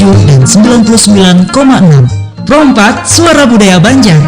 dan 99,6. Pro 4 Suara Budaya Banjar.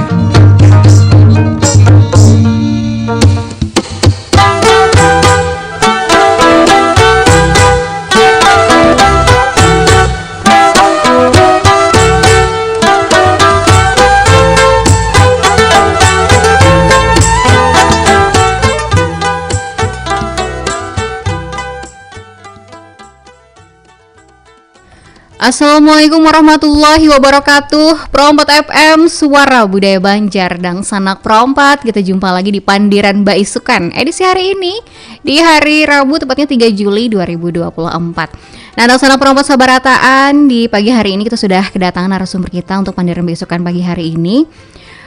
Assalamualaikum warahmatullahi wabarakatuh. Pro 4 FM Suara Budaya Banjar dan Sanak Pro 4. Kita jumpa lagi di Pandiran Baisukan edisi hari ini di hari Rabu tepatnya 3 Juli 2024. Nah, dan Sanak Pro 4 Sabarataan, di pagi hari ini kita sudah kedatangan narasumber kita untuk Pandiran Baisukan pagi hari ini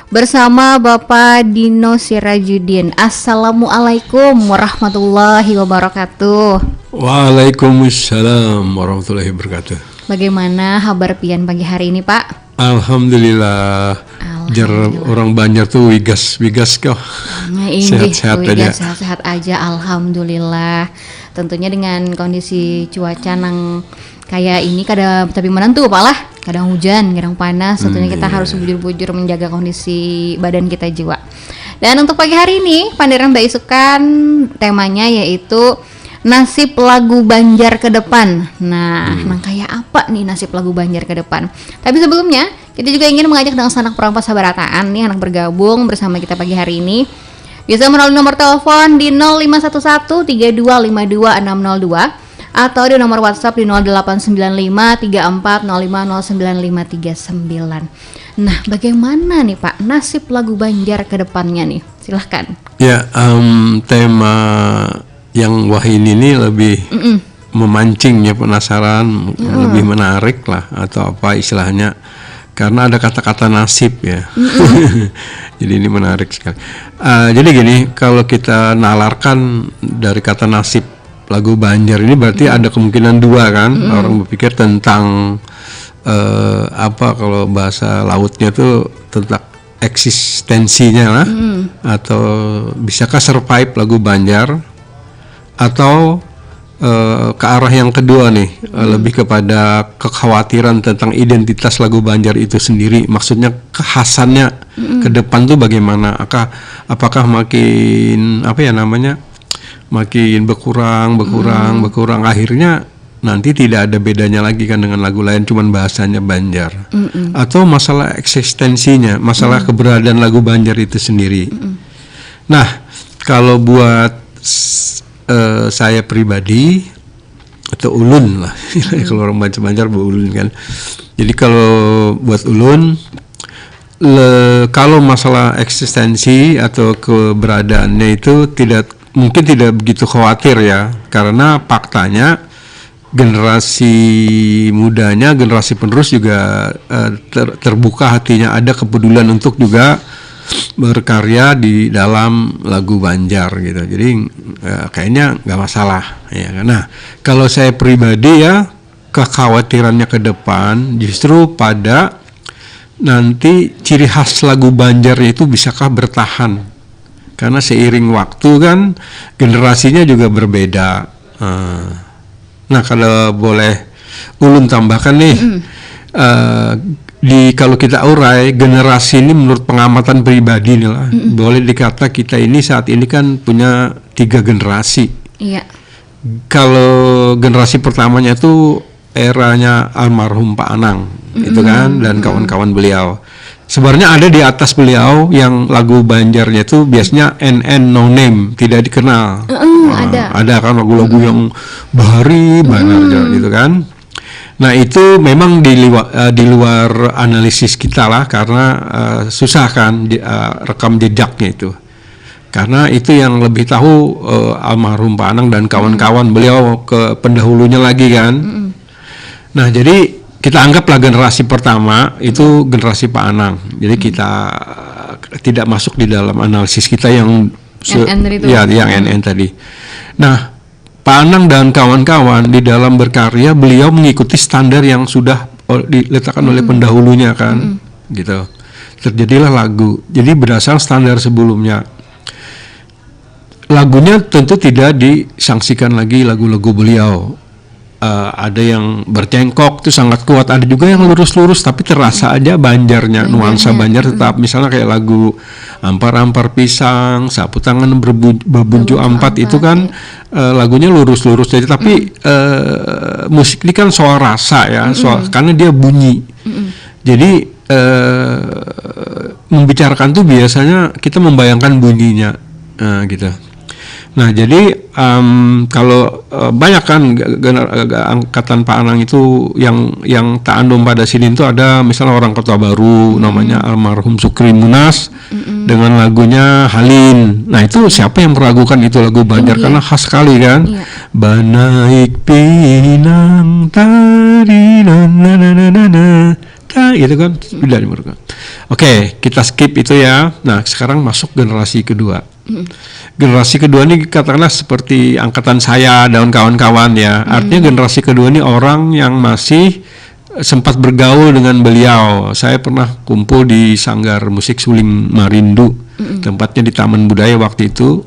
bersama Bapak Dino Sirajudin. Assalamualaikum warahmatullahi wabarakatuh. Waalaikumsalam warahmatullahi wabarakatuh. Bagaimana kabar pian pagi hari ini, Pak? Alhamdulillah. Jar orang Banjar tuh wigas kau. Sehat-sehat aja. Sehat-sehat aja, alhamdulillah. Tentunya dengan kondisi cuaca nang kayak ini kadang tapi menentu, Pak lah. Kadang hujan, kadang panas. Tentunya kita harus bujur-bujur menjaga kondisi badan kita juga. Dan untuk pagi hari ini, Pandiran Baisukan temanya yaitu nasib lagu Banjar ke depan. Nah, kayak apa nih nasib lagu Banjar ke depan? Tapi sebelumnya, kita juga ingin mengajak dengan Sanak Perompas Sabarataan nih anak bergabung bersama kita pagi hari ini. Bisa melalui nomor telepon di 051132520602 atau di nomor WhatsApp di 089534050959. Nah, bagaimana nih Pak nasib lagu Banjar ke depannya nih? Silahkan. Ya, tema yang Wahid ini lebih memancingnya penasaran, lebih menarik lah atau apa istilahnya, karena ada kata-kata nasib ya. Jadi ini menarik sekali. Jadi gini, kalau kita nalarkan dari kata nasib lagu Banjar ini berarti ada kemungkinan dua kan. Orang berpikir tentang apa kalau bahasa lautnya tuh tentang eksistensinya lah, atau bisakah survive lagu Banjar, atau ke arah yang kedua nih, lebih kepada kekhawatiran tentang identitas lagu Banjar itu sendiri. Maksudnya kekhasannya ke depan tuh bagaimana? Apakah makin makin berkurang, akhirnya nanti tidak ada bedanya lagi kan dengan lagu lain, cuman bahasanya Banjar. Atau masalah eksistensinya, masalah keberadaan lagu Banjar itu sendiri. Nah, kalau buat saya pribadi atau ulun lah, kalau orang Banjar ulun kan. Jadi kalau buat ulun, kalau masalah eksistensi atau keberadaannya itu mungkin tidak begitu khawatir ya, karena faktanya generasi mudanya, generasi penerus juga terbuka hatinya, ada kepedulian untuk juga berkarya di dalam lagu Banjar gitu. Jadi kayaknya nggak masalah ya. Nah, kalau saya pribadi ya, kekhawatirannya ke depan justru pada nanti ciri khas lagu Banjarnya itu bisakah bertahan, karena seiring waktu kan generasinya juga berbeda. Nah, kalau boleh ulun tambahkan nih, kalau kita urai generasi ini menurut pengamatan pribadi nih lah, boleh dikata kita ini saat ini kan punya 3 generasi. Iya. Kalau generasi pertamanya itu eranya almarhum Pak Anang, itu kan, dan kawan-kawan beliau. Sebenarnya ada di atas beliau yang lagu Banjarnya itu biasanya NN no name, tidak dikenal. Ada kan lagu-lagu yang bahari banget gitu kan. Nah, itu memang di luar analisis kita lah, karena susah kan rekam jejaknya itu. Karena itu yang lebih tahu almarhum Pak Anang dan kawan-kawan beliau ke pendahulunya lagi kan. Nah, jadi kita anggaplah generasi pertama itu generasi Pak Anang. Jadi kita tidak masuk di dalam analisis kita yang yang NN tadi. Nah, Pak Anang dan kawan-kawan di dalam berkarya, beliau mengikuti standar yang sudah diletakkan oleh pendahulunya kan, gitu. Terjadilah lagu. Jadi berdasar standar sebelumnya. Lagunya tentu tidak disangsikan lagi lagu-lagu beliau. ada yang bercengkok itu sangat kuat, ada juga yang lurus-lurus tapi terasa aja banjarnya, nuansa banjar tetap. Misalnya kayak lagu Ampar-ampar pisang, Sapu tangan berbunju ampat itu kan lagunya lurus-lurus aja, tapi musik ini kan soal rasa ya, karena dia bunyi. Jadi membicarakan tuh biasanya kita membayangkan bunyinya gitu. Nah jadi kalau banyak kan angkatan Pak Anang itu yang ta'andum pada sini itu ada misalnya orang Kota Baru namanya almarhum Sukri Munas dengan lagunya Halin. Nah itu siapa yang meragukan itu lagu Banjar karena khas sekali kan. Banaik pinang tari na na na na na na. Gitu kan sudah dimurka. Oke, kita skip itu ya. Nah sekarang masuk generasi kedua. Generasi kedua ini katakanlah seperti angkatan saya dan kawan-kawan ya. Artinya generasi kedua ini orang yang masih sempat bergaul dengan beliau. Saya pernah kumpul di Sanggar Musik Suling Marindu, tempatnya di Taman Budaya waktu itu,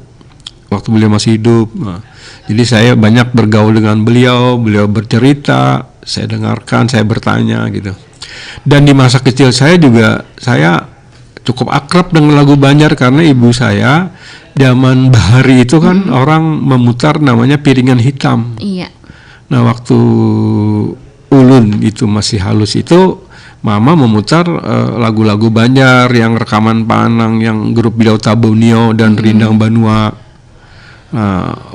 waktu beliau masih hidup. Nah, jadi saya banyak bergaul dengan beliau bercerita, saya dengarkan, saya bertanya gitu. Dan di masa kecil saya juga saya cukup akrab dengan lagu Banjar karena ibu saya zaman bahari itu kan orang memutar namanya piringan hitam. Iya. Nah waktu ulun itu masih halus itu mama memutar lagu-lagu Banjar yang rekaman Pak Anang yang grup Bilau Tabunio dan Rindang Banua.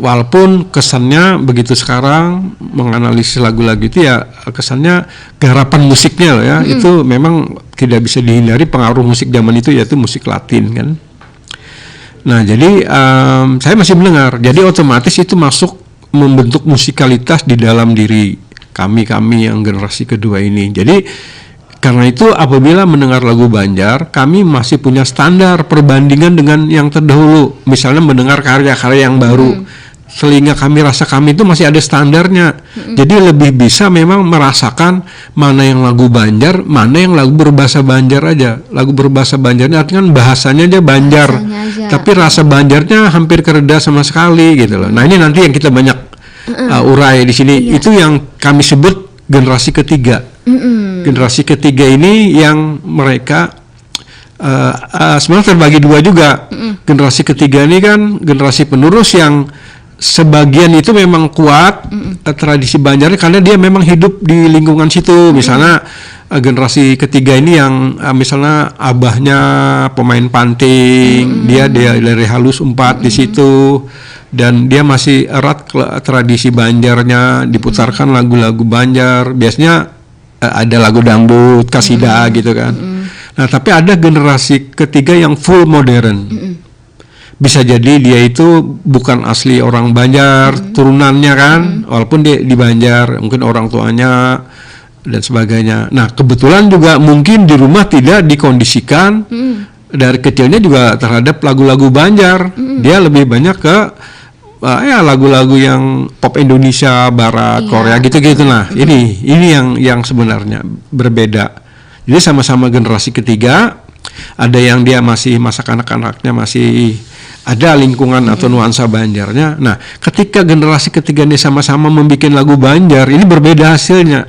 Walaupun kesannya begitu sekarang menganalisis lagu-lagu itu ya kesannya garapan musiknya loh ya itu memang tidak bisa dihindari pengaruh musik zaman itu yaitu musik Latin kan. Nah jadi saya masih mendengar, jadi otomatis itu masuk membentuk musikalitas di dalam diri kami yang generasi kedua ini. Jadi karena itu apabila mendengar lagu Banjar, kami masih punya standar perbandingan dengan yang terdahulu. Misalnya mendengar karya-karya yang baru, sehingga kami rasa kami itu masih ada standarnya. Jadi lebih bisa memang merasakan mana yang lagu Banjar, mana yang lagu berbahasa Banjar aja. Lagu berbahasa Banjarnya artinya kan bahasanya aja Banjar, tapi rasa Banjarnya hampir kereda sama sekali gitu loh. Nah ini nanti yang kita banyak urai di sini, itu yang kami sebut generasi ketiga. Generasi ketiga ini yang mereka sebenarnya terbagi dua juga. Generasi ketiga ini kan generasi penerus yang sebagian itu memang kuat tradisi Banjarnya karena dia memang hidup di lingkungan situ. Misalnya generasi ketiga ini yang misalnya abahnya pemain panting, dia dari halus 4 di situ. Dan dia masih erat tradisi Banjarnya, diputarkan lagu-lagu Banjar. Biasanya ada lagu dangdut, kasidah gitu kan. Nah tapi ada generasi ketiga yang full modern. Bisa jadi dia itu bukan asli orang Banjar, turunannya kan, walaupun dia di Banjar, mungkin orang tuanya dan sebagainya. Nah kebetulan juga mungkin di rumah tidak dikondisikan dari kecilnya juga terhadap lagu-lagu Banjar. Dia lebih banyak ke ya lagu-lagu yang pop Indonesia Barat, Korea gitu-gitu. Nah ini yang sebenarnya berbeda. Jadi sama-sama generasi ketiga, ada yang dia masih masa kanak-kanaknya masih ada lingkungan atau nuansa Banjarnya. Nah ketika generasi ketiga ini sama-sama membuat lagu Banjar, ini berbeda hasilnya.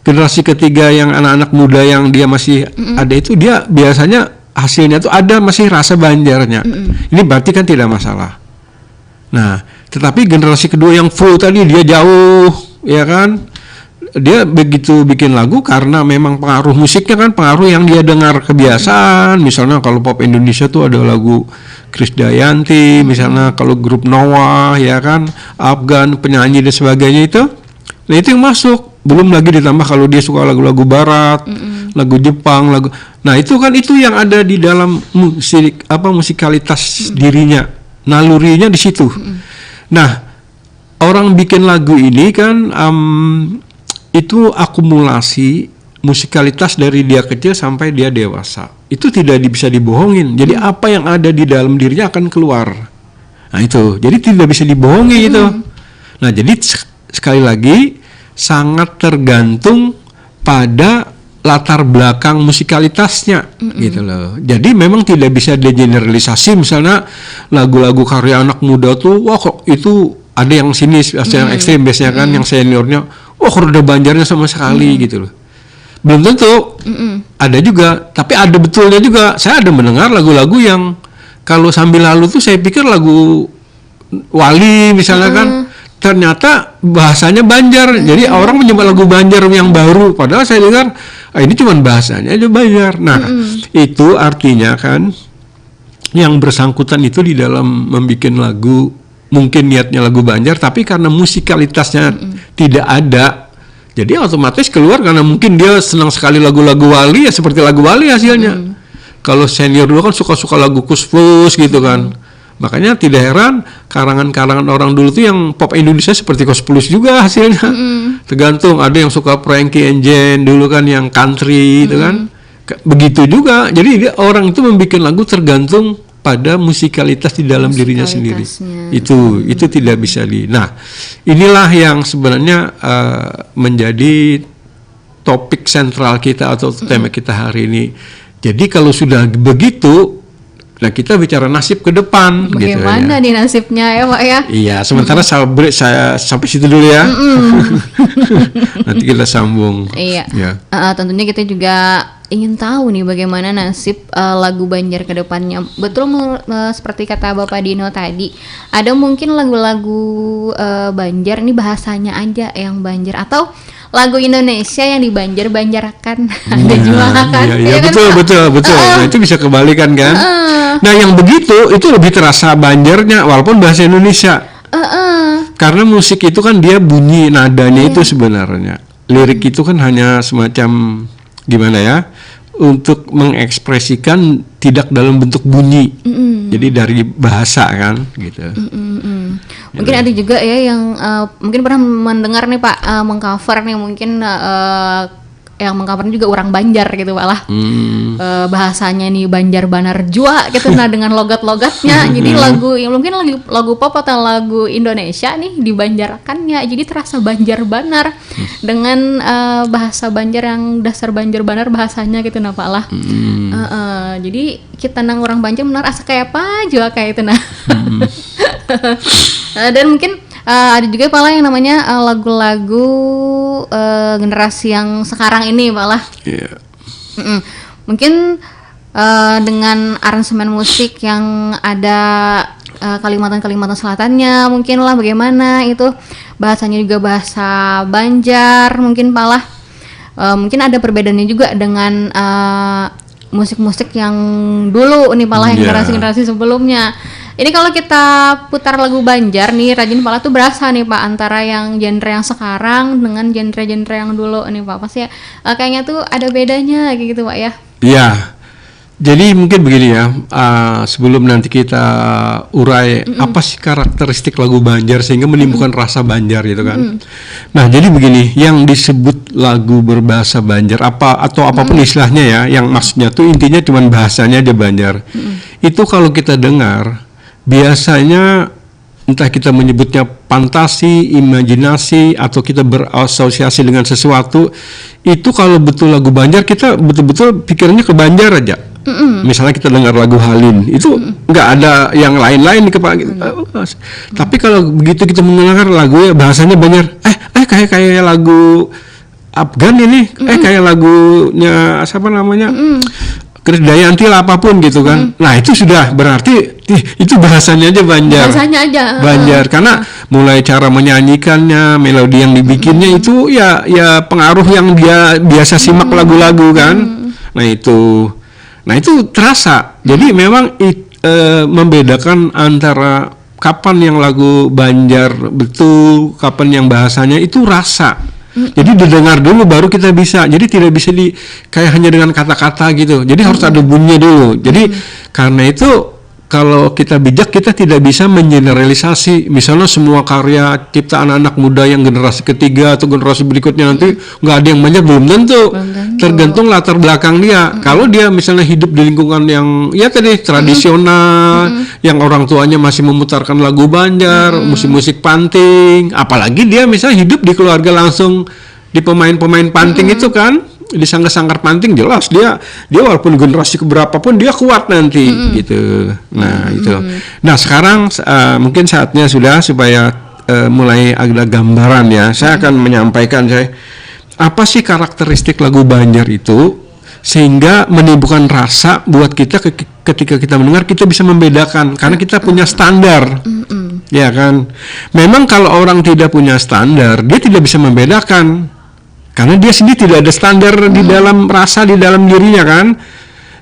Generasi ketiga yang anak-anak muda yang dia masih ada itu, dia biasanya hasilnya tuh ada masih rasa Banjarnya. Ini berarti kan tidak masalah. Nah, tetapi generasi kedua yang full tadi dia jauh, ya kan? Dia begitu bikin lagu karena memang pengaruh musiknya kan, pengaruh yang dia dengar kebiasaan. Misalnya kalau pop Indonesia tuh ada lagu Krisdayanti, misalnya kalau grup Noah, ya kan, Afgan, penyanyi dan sebagainya itu. Nah itu yang masuk. Belum lagi ditambah kalau dia suka lagu-lagu Barat, lagu Jepang, lagu. Nah itu kan itu yang ada di dalam musikalitas dirinya. Nalurinya di situ. Nah, orang bikin lagu ini kan itu akumulasi musikalitas dari dia kecil sampai dia dewasa. Itu tidak bisa dibohongin. Jadi apa yang ada di dalam dirinya akan keluar. Nah itu. Jadi tidak bisa dibohongi itu. Nah jadi sekali lagi sangat tergantung pada latar belakang musikalitasnya gitu loh. Jadi memang tidak bisa digeneralisasi misalnya lagu-lagu karya anak muda tuh wah kok itu ada yang sinis, ada yang ekstrim biasanya kan, yang seniornya, kalau udah Banjarnya sama sekali gitu loh. Belum tentu, ada juga, tapi ada betulnya juga. Saya ada mendengar lagu-lagu yang kalau sambil lalu tuh saya pikir lagu Wali misalnya kan, ternyata bahasanya Banjar. Jadi orang menyebut lagu Banjar yang baru, padahal saya dengar ini cuma bahasanya aja Banjar. Nah, itu artinya kan yang bersangkutan itu di dalam membuat lagu, mungkin niatnya lagu Banjar, tapi karena musikalitasnya tidak ada, jadi otomatis keluar karena mungkin dia senang sekali lagu-lagu Wali, ya seperti lagu Wali hasilnya. Kalau senior dulu kan suka-suka lagu Kus-Plus gitu kan. Makanya tidak heran karangan-karangan orang dulu tuh yang pop Indonesia seperti Kus-Plus juga hasilnya. Tergantung, ada yang suka Frankie and Jen dulu kan, yang country itu kan. Begitu juga. Jadi orang itu membuat lagu tergantung pada musikalitas di dalam dirinya sendiri. Itu tidak bisa Nah, inilah yang sebenarnya menjadi topik sentral kita atau tema kita hari ini. Jadi kalau sudah begitu, nah kita bicara nasib ke depan. Bagaimana gitu, nih nasibnya ya Pak ya? Iya, sementara saya sampai situ dulu ya. Nanti kita sambung. Iya. Ya. Tentunya kita juga ingin tahu nih bagaimana nasib lagu Banjar ke depannya. Betul seperti kata Bapak Dino tadi, ada mungkin lagu-lagu Banjar ini bahasanya aja yang Banjar, atau lagu Indonesia yang di Banjar-Banjarkan. Ada juga kan? Iya, betul. Nah, itu bisa kebalikan kan? Nah, yang begitu itu lebih terasa Banjarnya walaupun bahasa Indonesia. Karena musik itu kan dia bunyi nadanya itu sebenarnya. Lirik itu kan hanya semacam gimana ya? Untuk mengekspresikan tidak dalam bentuk bunyi. Jadi dari bahasa kan gitu. Mungkin ada juga ya yang mungkin pernah mendengar nih Pak, mengcover nih mungkin yang mengcover juga orang Banjar gitu Pak lah. Bahasanya nih Banjar Banar Jua gitu, nah dengan logat-logatnya. Jadi lagu yang mungkin lagu pop atau lagu Indonesia nih dibanjarkannya, jadi terasa Banjar Banar dengan bahasa Banjar yang dasar Banjar Banar bahasanya gitu nah Pak lah. Jadi kita nang orang Banjar benar asa kayak apa juga kayak itu nah. Dan mungkin ada juga Pak lah yang namanya lagu-lagu generasi yang sekarang ini Pak lah. Mungkin dengan aransemen musik yang ada Kalimantan Selatannya mungkin lah, bagaimana itu bahasanya juga bahasa Banjar mungkin Pak lah. Mungkin ada perbedaannya juga dengan musik-musik yang dulu nih Pak lah, yang generasi-generasi sebelumnya. Ini kalau kita putar lagu Banjar nih, Rajin Pala tuh berasa nih Pak antara yang genre yang sekarang dengan genre-genre yang dulu nih Pak. Pasti ya, kayaknya tuh ada bedanya kayak gitu Pak ya. Iya. Jadi mungkin begini ya, sebelum nanti kita urai apa sih karakteristik lagu Banjar sehingga menimbulkan rasa Banjar gitu kan. Nah, jadi begini, yang disebut lagu berbahasa Banjar atau apapun istilahnya ya, yang maksudnya tuh intinya cuma bahasanya aja Banjar. Itu kalau kita dengar biasanya entah kita menyebutnya fantasi, imajinasi, atau kita berasosiasi dengan sesuatu, itu kalau betul lagu Banjar kita betul-betul pikirannya ke Banjar aja. Misalnya kita dengar lagu Halim, itu nggak ada yang lain-lain di kepala kita. Tapi kalau begitu kita mendengar lagu ya bahasanya Banjar, kayak lagu Afgan ini, kayak lagunya siapa namanya? Krisdayanti lah apapun gitu kan. Nah itu sudah berarti itu bahasanya aja Banjar. Bahasanya aja. Banjar karena mulai cara menyanyikannya, melodi yang dibikinnya itu ya pengaruh yang dia biasa simak lagu-lagu kan. Nah itu terasa. Jadi memang membedakan antara kapan yang lagu Banjar betul, kapan yang bahasanya itu rasa. Jadi didengar dulu baru kita bisa. Jadi tidak bisa kayak hanya dengan kata-kata gitu. Jadi harus ada bunyinya dulu. Jadi karena itu kalau kita bijak kita tidak bisa mengeneralisasi. Misalnya semua karya ciptaan anak muda yang generasi ketiga atau generasi berikutnya nanti nggak ada yang banyak, belum tentu. Tergantung latar belakang dia. Kalau dia misalnya hidup di lingkungan yang ya tadi tradisional, yang orang tuanya masih memutarkan lagu Banjar, musik-musik panting, apalagi dia misalnya hidup di keluarga langsung di pemain-pemain panting itu kan, di sanggar-sanggar panting, jelas dia walaupun generasi keberapa pun dia kuat nanti gitu. Nah itu. Nah sekarang mungkin saatnya sudah supaya mulai ada gambaran ya. Saya akan menyampaikan apa sih karakteristik lagu Banjar itu sehingga menimbulkan rasa buat kita ketika kita mendengar kita bisa membedakan karena kita punya standar. Ya kan. Memang kalau orang tidak punya standar, dia tidak bisa membedakan. Karena dia sendiri tidak ada standar di dalam rasa di dalam dirinya kan.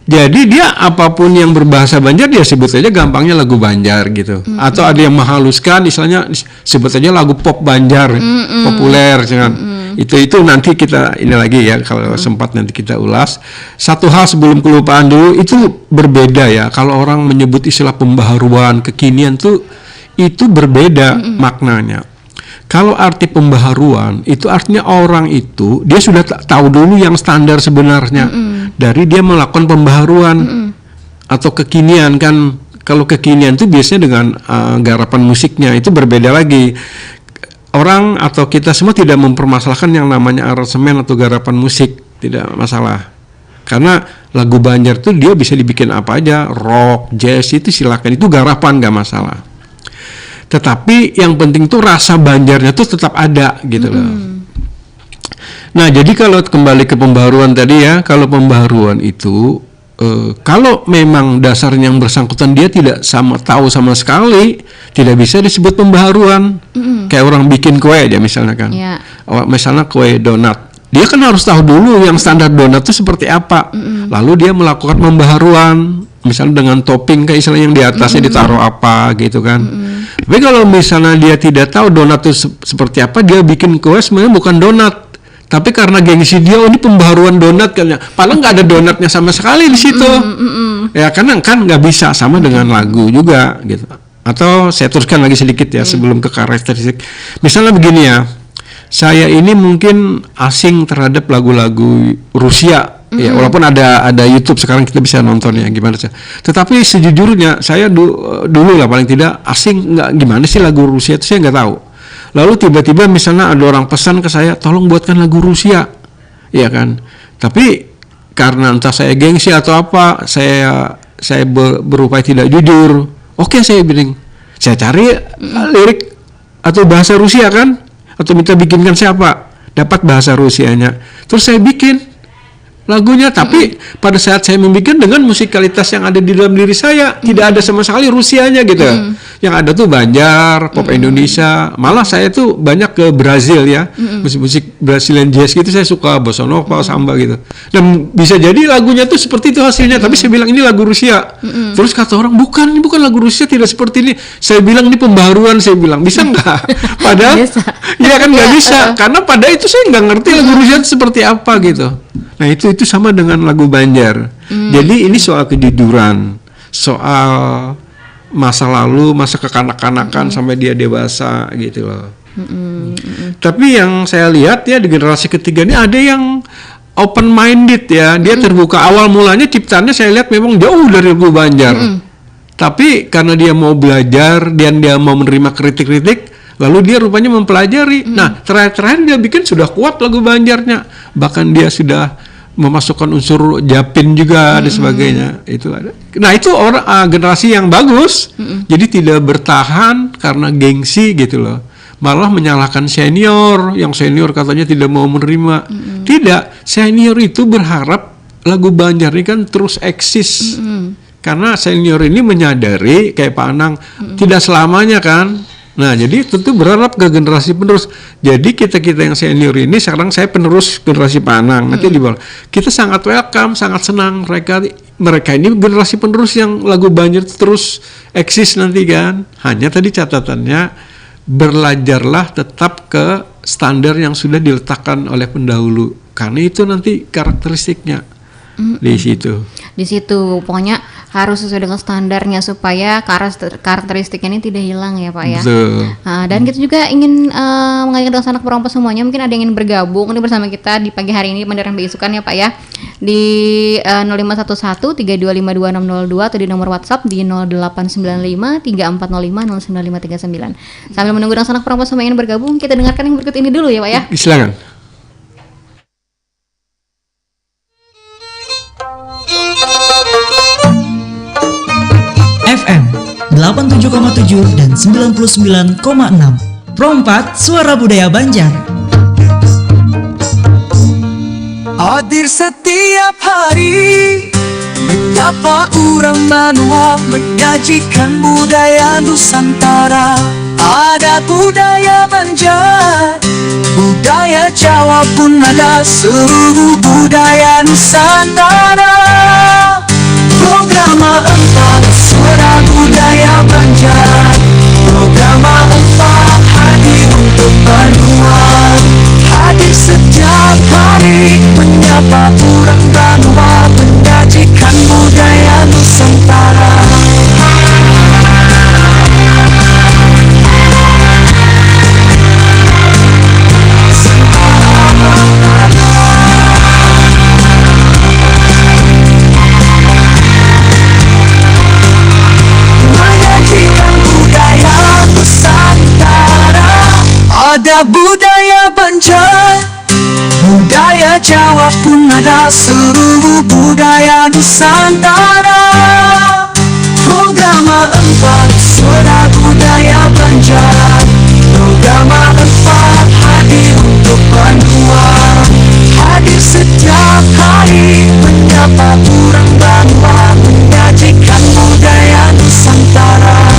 Jadi dia apapun yang berbahasa Banjar dia sebut saja gampangnya lagu Banjar gitu. Atau ada yang menghaluskan istilahnya sebut saja lagu pop Banjar populer kan. Itu nanti kita ini lagi ya kalau sempat nanti kita ulas. Satu hal sebelum kelupaan dulu itu berbeda ya. Kalau orang menyebut istilah pembaharuan kekinian tuh itu berbeda maknanya. Kalau arti pembaharuan itu artinya orang itu dia sudah tahu dulu yang standar sebenarnya dari dia melakukan pembaharuan atau kekinian kan. Kalau kekinian itu biasanya dengan garapan musiknya itu berbeda lagi. Orang atau kita semua tidak mempermasalahkan yang namanya aransemen atau garapan musik, tidak masalah. Karena lagu Banjar itu dia bisa dibikin apa aja, rock, jazz itu silakan, itu garapan nggak masalah. Tetapi yang penting tuh rasa Banjarnya tuh tetap ada gitu loh. Nah jadi kalau kembali ke pembaharuan tadi ya, kalau pembaharuan itu kalau memang dasarnya yang bersangkutan dia tidak tahu sama sekali, tidak bisa disebut pembaharuan. Kayak orang bikin kue aja misalnya kan, misalnya kue donat, dia kan harus tahu dulu yang standar donat itu seperti apa, lalu dia melakukan pembaharuan, misalnya dengan topping kayak istilah yang di atasnya ditaruh apa gitu kan. Tapi kalau misalnya dia tidak tahu donat itu seperti apa, dia bikin kue sebenarnya bukan donat. Tapi karena gengsi dia, ini pembaharuan donat kayaknya. Padahal nggak ada donatnya sama sekali di situ. Ya karena kan nggak bisa sama dengan lagu juga gitu. Atau saya teruskan lagi sedikit ya sebelum ke karakteristik. Misalnya begini ya, saya ini mungkin asing terhadap lagu-lagu Rusia. Ya walaupun ada YouTube sekarang kita bisa nonton ya gimana sih. Tetapi sejujurnya saya dulu lah paling tidak asing nggak gimana sih lagu Rusia itu saya nggak tahu. Lalu tiba-tiba misalnya ada orang pesan ke saya, tolong buatkan lagu Rusia, ya kan? Tapi karena entah saya gengsi atau apa, saya berupaya tidak jujur. Oke, saya cari lirik atau bahasa Rusia kan, atau minta bikinkan siapa, dapat bahasa Rusianya. Terus saya bikin lagunya, tapi pada saat saya membuat dengan musikalitas yang ada di dalam diri saya, tidak ada sama sekali Rusianya gitu. Yang ada tuh Banjar, pop Indonesia, malah saya tuh banyak ke Brazil ya, musik-musik Brazilian jazz gitu, saya suka bossa nova, samba gitu. Dan bisa jadi lagunya tuh seperti itu hasilnya, tapi saya bilang ini lagu Rusia. Terus kata orang, ini bukan lagu Rusia, tidak seperti ini. Saya bilang ini pembaharuan, saya bilang bisa nggak? Padahal, ya kan nggak bisa, karena pada itu saya nggak ngerti lagu Rusia itu seperti apa gitu. Nah itu sama dengan lagu Banjar. Jadi ini soal kejujuran, soal masa lalu, masa kekanak-kanakan sampai dia dewasa gitu loh. Tapi yang saya lihat ya di generasi ketiga ini ada yang open minded ya, dia terbuka. Awal mulanya ciptaannya saya lihat memang jauh dari lagu Banjar. Tapi karena dia mau belajar dan dia mau menerima kritik-kritik, lalu dia rupanya mempelajari. Nah terakhir dia bikin sudah kuat lagu Banjarnya, bahkan dia sudah memasukkan unsur japin juga dan sebagainya. Itu ada. Nah itu generasi yang bagus. Jadi tidak bertahan karena gengsi gitu loh. Malah menyalahkan senior, yang senior katanya tidak mau menerima. Tidak, senior itu berharap lagu Banjar ini kan terus eksis. Karena senior ini menyadari kayak Pak Anang tidak selamanya kan. Nah jadi tentu berharap ke generasi penerus. Jadi kita yang senior ini sekarang saya penerus generasi Pak Anang. Nanti di bawah kita sangat welcome, sangat senang mereka ini generasi penerus yang lagu Banjar terus eksis nanti kan. Hanya tadi catatannya belajarlah tetap ke standar yang sudah diletakkan oleh pendahulu. Karena itu nanti karakteristiknya di situ. Di situ pokoknya harus sesuai dengan standarnya supaya karakteristiknya ini tidak hilang ya Pak ya. Nah, dan kita juga ingin mengajak anak perempuan semuanya, mungkin ada yang ingin bergabung ini bersama kita di pagi hari ini Pendengar Beisukan ya Pak ya, di 0511 3252 atau di nomor WhatsApp di 0895 3405 09539. Sambil menunggu anak perempuan semua yang ingin bergabung, kita dengarkan yang berikut ini dulu ya Pak ya. Silakan. FM 87,7 dan 99,6 Perompak Suara Budaya Banjar. Hadir setiap hari, betapa orang Banua menyajikan budaya Nusantara. Ada budaya Banjar, budaya Jawa pun ada, seluruh budaya Nusantara. Program 4 Suara Budaya Banjar, program 4 hadir untuk Banua. Hadir setiap hari, menyapa orang Banua, menyajikan budaya Nusantara. Ada budaya Banjar, budaya Jawa pun ada, seluruh budaya Nusantara. Program 4 Suara Budaya Banjar, program 4 hadir untuk Banua. Hadir setiap hari, menyapa orang Banua, menyajikan budaya Nusantara.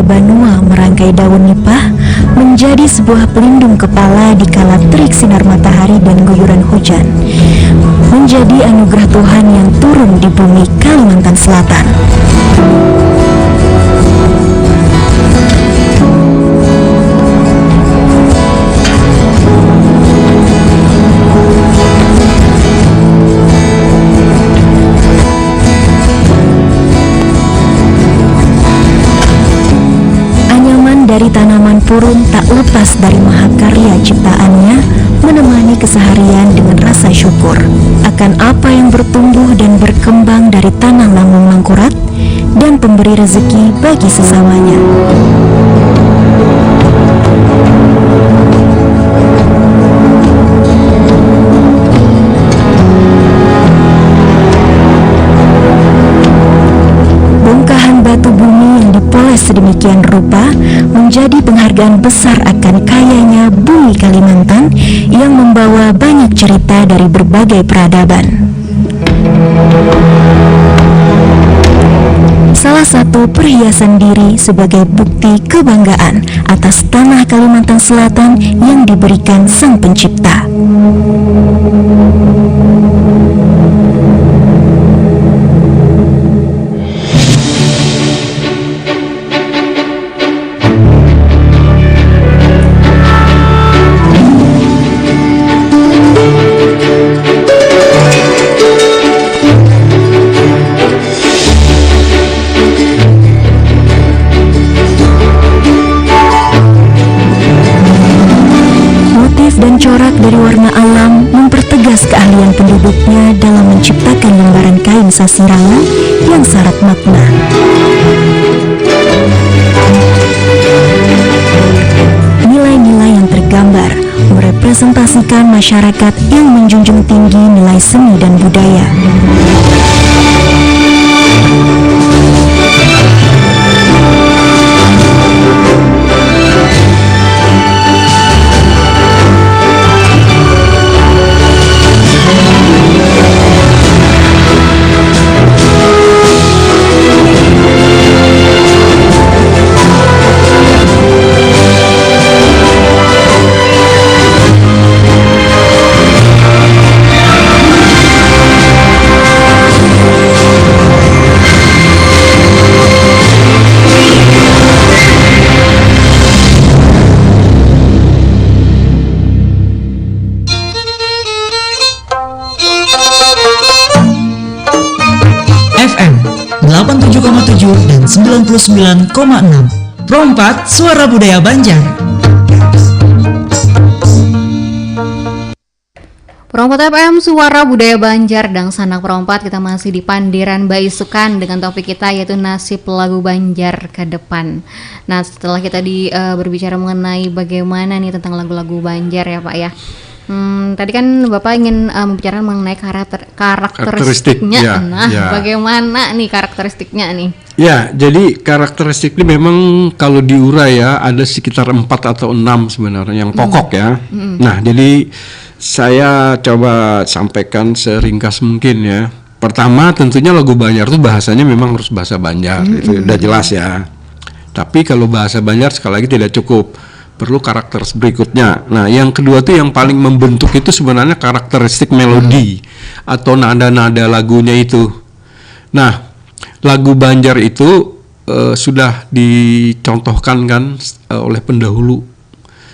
Banua merangkai daun nipah menjadi sebuah pelindung kepala di kala terik sinar matahari dan guyuran hujan, menjadi anugerah Tuhan yang turun di bumi Kalimantan Selatan. Dari tanaman purun tak lepas dari mahakarya ciptaannya, menemani keseharian dengan rasa syukur akan apa yang bertumbuh dan berkembang dari tanah Lambung Mangkurat dan pemberi rezeki bagi sesamanya. Bongkahan batu bumi yang dipoles sedemikian rupa menjadi penghargaan besar akan kayanya bumi Kalimantan yang membawa banyak cerita dari berbagai peradaban. Salah satu perhiasan diri sebagai bukti kebanggaan atas tanah Kalimantan Selatan yang diberikan Sang Pencipta. Dan corak dari warna alam mempertegas keahlian penduduknya dalam menciptakan lembaran kain sasirangan yang syarat makna. Nilai-nilai yang tergambar merepresentasikan masyarakat yang menjunjung tinggi nilai seni dan budaya. 99,6. Pro 4 Suara Budaya Banjar. Pro 4 FM Suara Budaya Banjar dan Sanak Pro 4, kita masih di Pandiran Baisukan dengan topik kita yaitu nasib lagu Banjar ke depan. Nah, setelah kita berbicara mengenai bagaimana nih tentang lagu-lagu Banjar ya Pak ya. Tadi kan Bapak ingin membicarakan mengenai karakteristiknya. Bagaimana nih karakteristiknya nih? Ya, jadi karakteristik ini memang kalau diurai ya ada sekitar 4 atau 6 sebenarnya yang pokok ya. Nah, jadi saya coba sampaikan seringkas mungkin ya. Pertama tentunya lagu Banjar itu bahasanya memang harus bahasa Banjar, itu udah jelas ya. Tapi kalau bahasa Banjar sekali lagi tidak cukup, perlu karakter berikutnya. Nah, yang kedua tuh yang paling membentuk itu sebenarnya karakteristik melodi atau nada-nada lagunya itu. Nah, lagu Banjar itu sudah dicontohkan kan oleh pendahulu.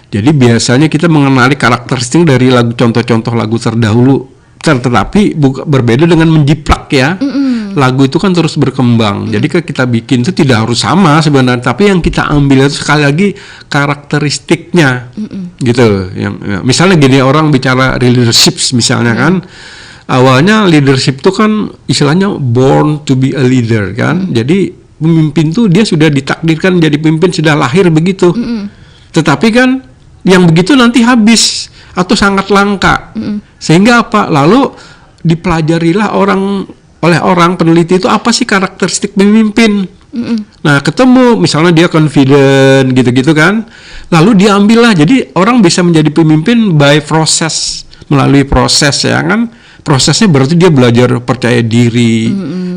Jadi biasanya kita mengenali karakteristik dari lagu, contoh-contoh lagu terdahulu. Tetapi berbeda dengan menjiplak ya. Lagu itu kan terus berkembang. Jadi kita bikin itu tidak harus sama sebenarnya, tapi yang kita ambil itu sekali lagi karakteristiknya. Gitu. Yang misalnya gini, orang bicara leadership misalnya kan. Awalnya leadership itu kan istilahnya born to be a leader kan. Jadi pemimpin tuh dia sudah ditakdirkan jadi pemimpin, sudah lahir begitu. Tetapi kan yang begitu nanti habis atau sangat langka. Sehingga apa? Lalu dipelajarilah oleh orang peneliti itu apa sih karakteristik pemimpin. Nah, ketemu misalnya dia confident gitu-gitu kan. Lalu diambillah. Jadi orang bisa menjadi pemimpin by proses, melalui proses ya kan. Prosesnya berarti dia belajar percaya diri.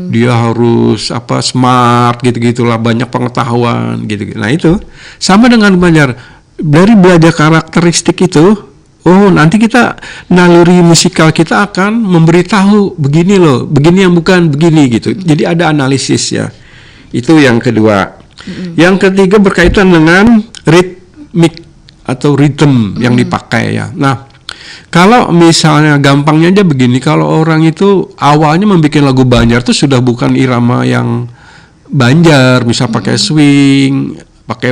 Dia harus smart gitu-gitulah, banyak pengetahuan gitu. Nah, itu sama dengan Banjar. Dari belajar karakteristik itu, nanti kita naluri musikal kita akan memberitahu begini loh, begini yang bukan begini gitu. Jadi ada analisis ya. Itu yang kedua. Yang ketiga berkaitan dengan ritmik atau rhythm yang dipakai ya. Nah, kalau misalnya gampangnya aja begini, kalau orang itu awalnya membuat lagu Banjar itu sudah bukan irama yang Banjar, misal pakai swing, pakai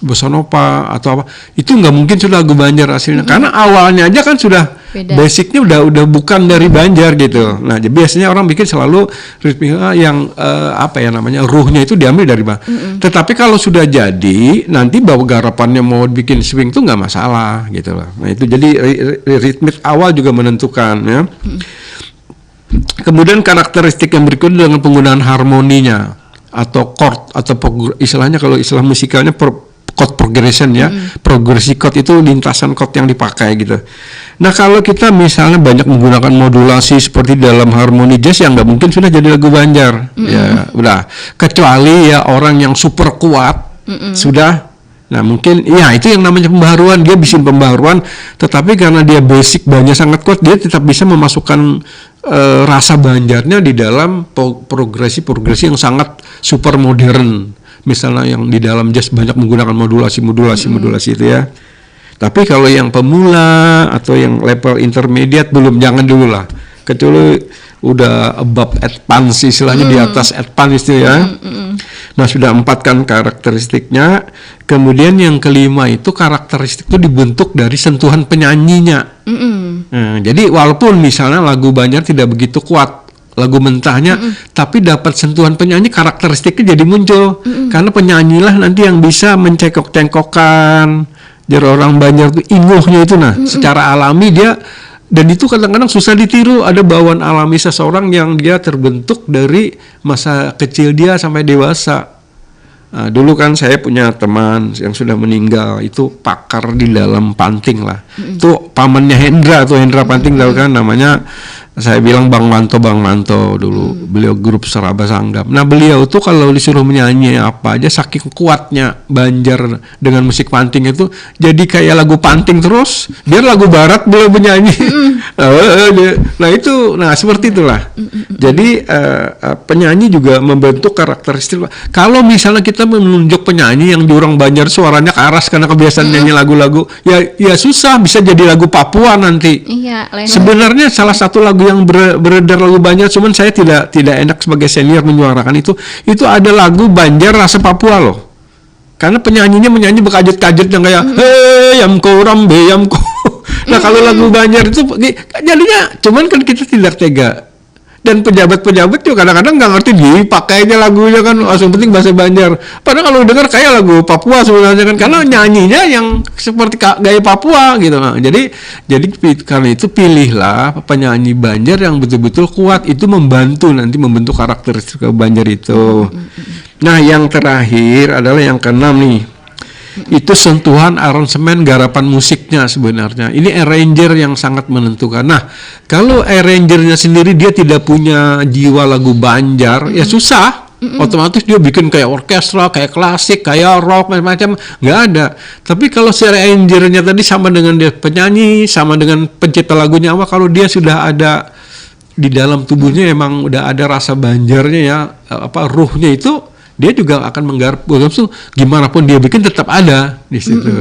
bossa nova atau apa, itu nggak mungkin sudah lagu Banjar hasilnya, karena awalnya aja kan sudah beda. Basicnya udah bukan dari Banjar gitu. Nah, jadi biasanya orang bikin selalu ritmika yang ruhnya itu diambil dari Tetapi kalau sudah jadi nanti bahwa garapannya mau bikin swing itu nggak masalah gitu loh. Nah, itu jadi ritmik awal juga menentukan ya. Kemudian karakteristik yang berikutnya dengan penggunaan harmoninya atau chord atau istilahnya kalau istilah musikalnya chord progression ya. Progresi chord itu lintasan chord yang dipakai gitu. Nah, kalau kita misalnya banyak menggunakan modulasi seperti dalam harmoni jazz, yang nggak mungkin sudah jadi lagu Banjar. Ya udah, kecuali ya orang yang super kuat sudah. Nah, mungkin ya itu yang namanya pembaharuan, dia bikin pembaharuan, tetapi karena dia basic banyak sangat kuat, dia tetap bisa memasukkan rasa Banjarnya di dalam progresi yang sangat super modern. Misalnya yang di dalam jazz banyak menggunakan modulasi itu ya. Tapi kalau yang pemula atau yang level intermediate belum, jangan dulu lah. Kecuali udah above advance istilahnya, di atas advance itu ya. Nah, sudah 4 kan karakteristiknya. Kemudian yang kelima itu karakteristik itu dibentuk dari sentuhan penyanyinya. Nah, jadi walaupun misalnya lagu Banjar tidak begitu kuat lagu mentahnya, tapi dapat sentuhan penyanyi, karakteristiknya jadi muncul. Karena penyanyilah nanti yang bisa mencengkok-cengkokkan. Jadi orang Banjar itu inguhnya itu secara alami dia. Dan itu kadang-kadang susah ditiru, ada bawaan alami seseorang yang dia terbentuk dari masa kecil dia sampai dewasa. Nah, dulu kan saya punya teman yang sudah meninggal, itu pakar di dalam panting lah. Itu pamannya Hendra Panting, tahu kan namanya. Saya bilang Bang Manto dulu. Beliau grup Seraba Sanggam. Nah, beliau tuh kalau disuruh menyanyi apa aja, saking kuatnya Banjar dengan musik panting itu jadi kayak lagu panting terus. Biar lagu barat beliau menyanyi. Nah, seperti itulah. Jadi penyanyi juga membentuk karakteristik. Kalau misalnya kita menunjuk penyanyi yang di orang Banjar suaranya keras karena kebiasaan nyanyi lagu-lagu, ya susah, bisa jadi lagu Papua nanti. Iya, sebenarnya salah satu lagu lagu yang beredar lagu Banjar, cuman saya tidak enak sebagai senior menyuarakan itu ada lagu Banjar rasa Papua loh, karena penyanyinya menyanyi berkajet-kajet yang kayak hei yamko rambe yamko. Nah kalau lagu Banjar itu jadinya, cuman kan kita tidak tega. Dan pejabat-pejabat juga kadang-kadang nggak ngerti dipakainya lagunya kan, langsung penting bahasa Banjar. Padahal kalau dengar kayak lagu Papua sebenarnya kan, karena nyanyinya yang seperti gaya Papua gitu. Nah, jadi karena itu pilihlah penyanyi Banjar yang betul-betul kuat, itu membantu nanti membentuk karakteristik Banjar itu. Nah, yang terakhir adalah yang keenam nih. Itu sentuhan aransemen garapan musiknya sebenarnya. Ini arranger yang sangat menentukan. Nah, kalau arrangernya sendiri dia tidak punya jiwa lagu Banjar, ya susah. Otomatis dia bikin kayak orkestra, kayak klasik, kayak rock, macam-macam, nggak ada. Tapi kalau si arrangernya tadi sama dengan dia penyanyi, sama dengan pencipta lagunya, kalau dia sudah ada di dalam tubuhnya, emang udah ada rasa Banjarnya ya, ruhnya itu, dia juga akan menggarap. Gimana pun dia bikin tetap ada di situ.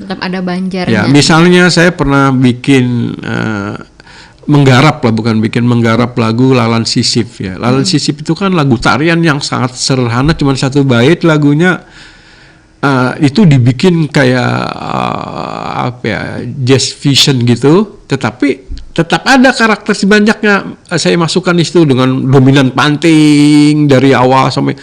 Tetap ada Banjarnya. Ya, misalnya saya pernah bikin menggarap lagu Lalan Sisip ya. Lalan Sisip itu kan lagu tarian yang sangat sederhana, cuma satu bait lagunya. Itu dibikin kayak jazz fusion gitu, tetapi tetap ada karakter si Banjarnya. Saya masukkan itu dengan dominan panting dari awal sampai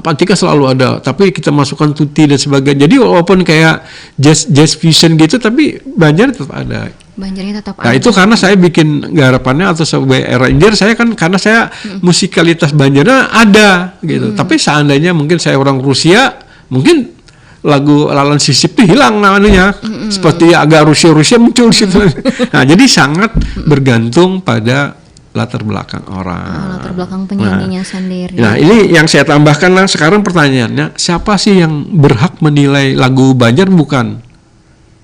Pantika selalu ada, tapi kita masukkan tutti dan sebagainya. Jadi walaupun kayak jazz fusion gitu, tapi Banjar tetap ada. Banjarnya tetap ada. Nah itu karena saya bikin garapannya atau sebagai arranger, saya kan karena saya musikalitas Banjarnya ada gitu. Tapi seandainya mungkin saya orang Rusia, mungkin lagu Lalan Sisip itu hilang namanya. Seperti agak Rusia muncul di situ. Nah jadi sangat bergantung pada latar belakang orang. Latar belakang penyanyinya sendiri. Nah ini yang saya tambahkan lah. Sekarang pertanyaannya, siapa sih yang berhak menilai lagu Banjar? Bukan.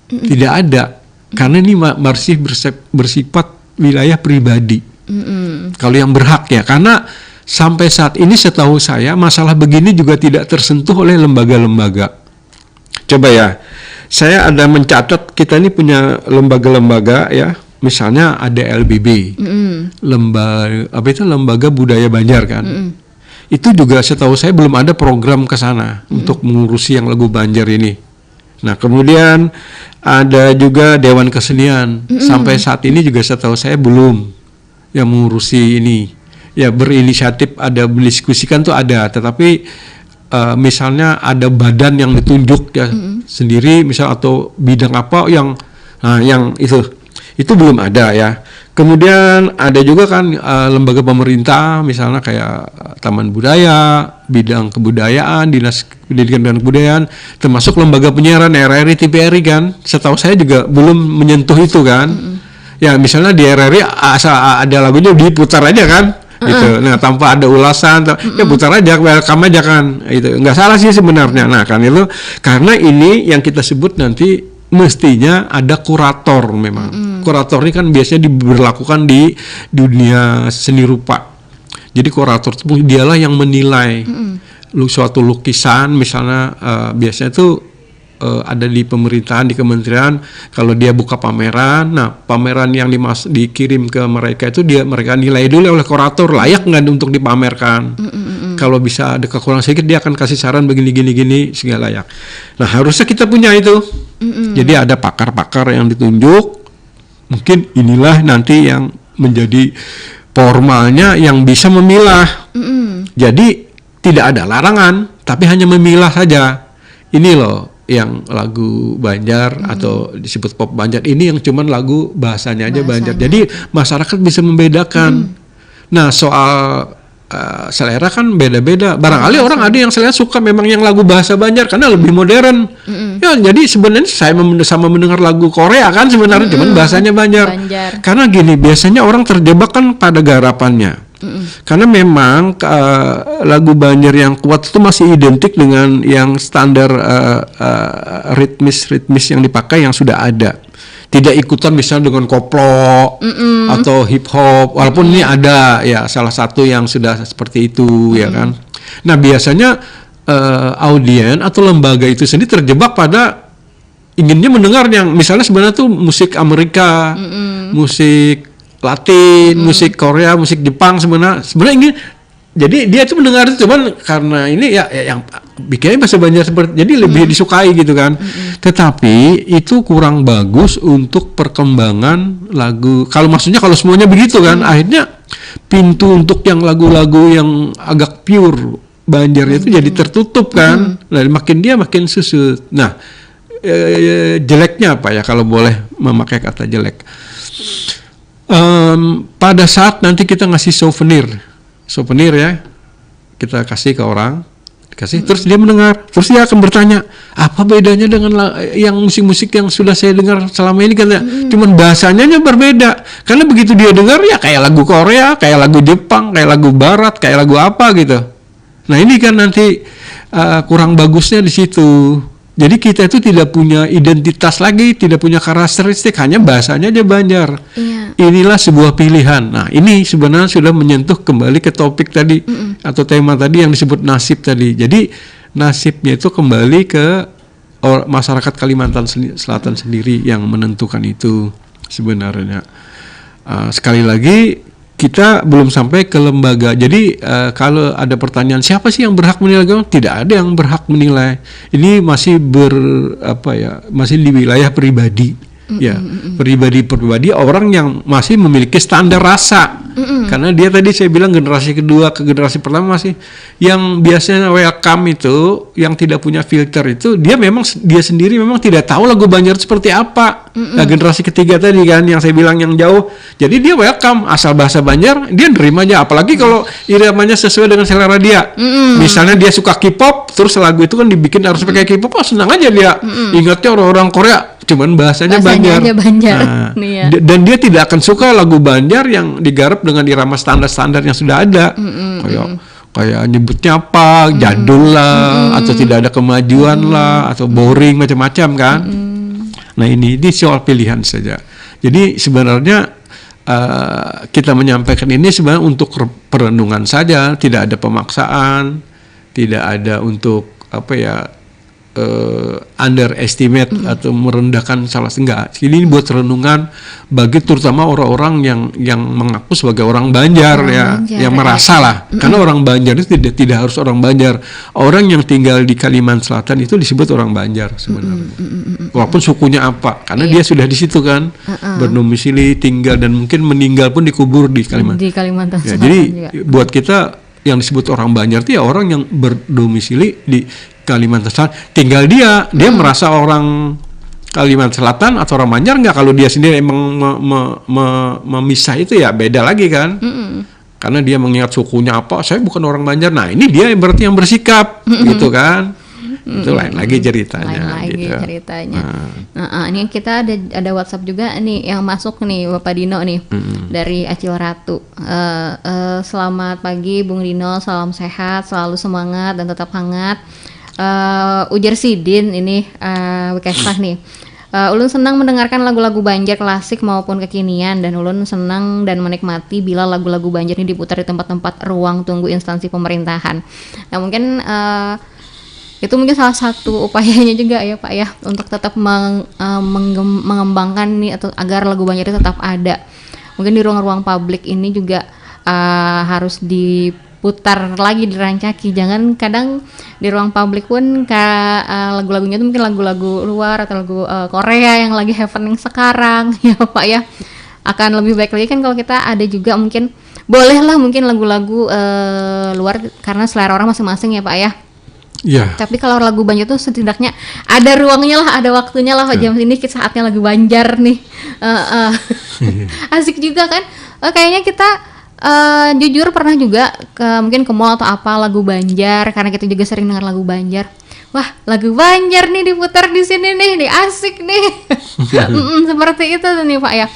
Tidak ada. Karena ini masih bersifat wilayah pribadi. Kalau yang berhak ya, karena sampai saat ini setahu saya masalah begini juga tidak tersentuh oleh lembaga-lembaga. Coba ya, saya ada mencatat, kita ini punya lembaga-lembaga ya. Misalnya ada LBB, lembaga budaya Banjar kan. Itu juga setahu saya belum ada program ke sana untuk mengurusi yang lagu Banjar ini. Nah kemudian ada juga Dewan Kesenian, sampai saat ini juga setahu saya belum yang mengurusi ini. Ya berinisiatif, ada mendiskusikan tuh ada, tetapi misalnya ada badan yang ditunjuk ya sendiri, misal atau bidang apa yang itu belum ada ya. Kemudian ada juga kan lembaga pemerintah, misalnya kayak Taman Budaya, bidang kebudayaan, Dinas Pendidikan dan Kebudayaan, termasuk lembaga penyiaran RRI, TVRI kan. Setahu saya juga belum menyentuh itu kan. Ya misalnya di RRI asal ada lagunya diputar aja kan. Gitu. Nah tanpa ada ulasan, ya putar aja, welcome aja kan. Itu nggak salah sih sebenarnya. Nah kan itu karena ini yang kita sebut nanti mestinya ada kurator memang. Kurator ini kan biasanya diberlakukan di dunia seni rupa. Jadi kurator itu dialah yang menilai suatu lukisan misalnya biasanya itu ada di pemerintahan, di kementerian, kalau dia buka pameran, nah pameran yang dikirim ke mereka itu mereka nilai dulu oleh kurator layak nggak untuk dipamerkan. Kalau bisa ada kekurangan sedikit dia akan kasih saran begini sehingga layak. Nah harusnya kita punya itu. Jadi ada pakar-pakar yang ditunjuk. Mungkin inilah nanti yang menjadi formalnya yang bisa memilah. Jadi tidak ada larangan, tapi hanya memilah saja. Ini loh yang lagu Banjar atau disebut pop Banjar, ini yang cuman lagu bahasanya aja Banjar. Jadi masyarakat bisa membedakan. Nah soal selera kan beda-beda. Barangkali orang ada yang selera suka memang yang lagu bahasa Banjar karena lebih modern. Ya jadi sebenarnya saya sama mendengar lagu Korea kan sebenarnya cuman bahasanya Banjar. Karena gini, biasanya orang terjebak kan pada garapannya. Karena memang lagu Banjar yang kuat itu masih identik dengan yang standar ritmis yang dipakai yang sudah ada. Tidak ikutan misalnya dengan koplo atau hip hop, walaupun ini ada ya salah satu yang sudah seperti itu ya kan. Nah biasanya audien atau lembaga itu sendiri terjebak pada inginnya mendengar yang misalnya sebenarnya tuh musik Amerika, musik Latin, musik Korea, musik Jepang sebenarnya ini. Jadi dia tuh mendengar itu, cuman karena ini ya yang bikinnya bahasa Banjar seperti, jadi lebih disukai gitu kan. Tetapi itu kurang bagus untuk perkembangan lagu. Kalau maksudnya kalau semuanya begitu kan, akhirnya pintu untuk yang lagu-lagu yang agak pure Banjar itu jadi tertutup kan. Dan makin dia makin susut. Nah, jeleknya apa ya kalau boleh memakai kata jelek? Pada saat nanti kita ngasih souvenir ya, kita kasih ke orang, terus dia mendengar, terus dia akan bertanya, apa bedanya dengan yang musik-musik yang sudah saya dengar selama ini, katanya cuman bahasanya berbeda, karena begitu dia dengar ya kayak lagu Korea, kayak lagu Jepang, kayak lagu Barat, kayak lagu apa gitu. Nah ini kan nanti kurang bagusnya di situ. Jadi kita itu tidak punya identitas lagi, tidak punya karakteristik, hanya bahasanya aja Banjar. Iya. Inilah sebuah pilihan. Nah ini sebenarnya sudah menyentuh kembali ke topik tadi, atau tema tadi yang disebut nasib tadi. Jadi nasibnya itu kembali ke masyarakat Kalimantan Selatan sendiri yang menentukan itu sebenarnya. Sekali lagi, kita belum sampai ke lembaga. Jadi kalau ada pertanyaan siapa sih yang berhak menilai agama? Tidak ada yang berhak menilai. Ini masih masih di wilayah pribadi. Ya, pribadi orang yang masih memiliki standar rasa. Karena dia tadi saya bilang generasi kedua ke generasi pertama masih yang biasanya welcome itu, yang tidak punya filter itu, dia sendiri memang tidak tahu lagu Banjar seperti apa. Nah, generasi ketiga tadi kan yang saya bilang yang jauh. Jadi dia welcome asal bahasa Banjar, dia nerima aja, apalagi kalau iramanya sesuai dengan selera dia. Misalnya dia suka K-pop, terus lagu itu kan dibikin harus pakai K-pop, senang aja dia. Ingatnya orang-orang Korea cuman bahasanya Banjar. Nah, dan dia tidak akan suka lagu Banjar yang digarap dengan irama standar-standar yang sudah ada. Kayak nyebutnya apa, jadul lah, atau tidak ada kemajuan lah, atau boring macam-macam kan. Nah ini soal pilihan saja. Jadi sebenarnya kita menyampaikan ini sebenarnya untuk perenungan saja, tidak ada pemaksaan, tidak ada untuk underestimate atau merendahkan salah enggak. Ini buat renungan bagi terutama orang-orang yang mengaku sebagai orang Banjar yang merasa lah. Karena orang Banjar itu tidak harus orang Banjar. Orang yang tinggal di Kalimantan Selatan itu disebut orang Banjar sebenarnya. Walaupun sukunya apa, karena dia sudah di situ kan, berdomisili, tinggal, dan mungkin meninggal pun dikubur di Kalimantan. Di Kalimantan Selatan. Jadi juga, buat kita yang disebut orang Banjar itu ya orang yang berdomisili di Kalimantan Selatan, tinggal dia merasa orang Kalimantan Selatan atau orang Banjar enggak. Kalau dia sendiri emang memisah itu ya beda lagi kan. Karena dia mengingat sukunya apa, saya bukan orang Banjar. Nah ini dia berarti yang bersikap gitu kan. Itu lain lagi ceritanya. Ini kita ada WhatsApp juga nih yang masuk nih, Bapak Dino nih, dari Acil Ratu. Selamat pagi Bung Dino, salam sehat, selalu semangat dan tetap hangat. Ujar Sidin ini Bekesah nih. Ulun senang mendengarkan lagu-lagu Banjar klasik maupun kekinian, dan ulun senang dan menikmati bila lagu-lagu Banjar ini diputar di tempat-tempat ruang tunggu instansi pemerintahan. Nah mungkin itu mungkin salah satu upayanya juga ya Pak ya, untuk tetap mengembangkan nih, atau agar lagu Banjar itu tetap ada. Mungkin di ruang-ruang publik ini juga harus diputar lagi, dirancaki. Jangan kadang di ruang publik pun lagu-lagunya itu mungkin lagu-lagu luar atau lagu Korea yang lagi happening sekarang ya Pak ya. Akan lebih baik lagi kan kalau kita ada juga mungkin bolehlah mungkin lagu-lagu luar, karena selera orang masing-masing ya Pak ya. Yeah. Tapi kalau lagu Banjar tuh setidaknya ada ruangnya lah, ada waktunya lah. Jam ini saatnya lagu Banjar nih. Asik juga kan. Kayaknya kita jujur pernah juga mungkin ke mall atau apa lagu Banjar, karena kita juga sering dengar lagu Banjar. Wah, lagu Banjar nih diputar di sini nih asik nih. Seperti itu nih Pak ya.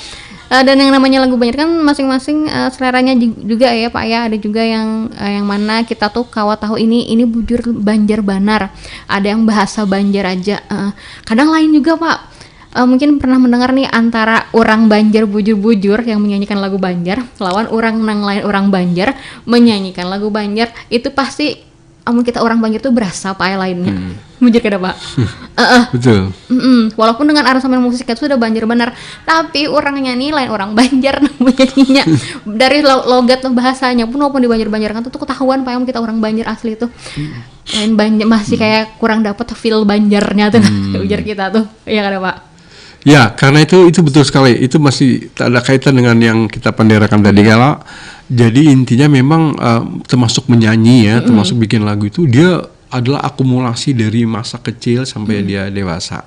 Dan yang namanya lagu Banjar kan masing-masing seleranya juga ya Pak ya. Ada juga yang mana kita tuh tahu ini bujur Banjar Banar. Ada yang bahasa Banjar aja. Kadang lain juga Pak. Mungkin pernah mendengar nih antara orang Banjar bujur-bujur yang menyanyikan lagu Banjar lawan orang nang lain orang Banjar menyanyikan lagu Banjar, itu pasti amun kita orang Banjar tuh berasa pae lainnya. Mujur kada Pak. Betul. Walaupun dengan aransemen musiknya itu sudah Banjar benar, tapi orang nyanyi lain orang Banjar nyanyinya. Dari logat bahasanya pun walaupun di Banjar kan tuh ketahuan Pak kita orang Banjar asli tuh. Lain Banjar masih kayak kurang dapat feel Banjarnya tuh ujar kita tuh. Iya kada Pak? Ya, karena itu betul sekali. Itu masih tak ada kaitan dengan yang kita penderakan tadi kalau. Jadi intinya memang termasuk menyanyi ya, termasuk bikin lagu itu dia adalah akumulasi dari masa kecil sampai dia dewasa.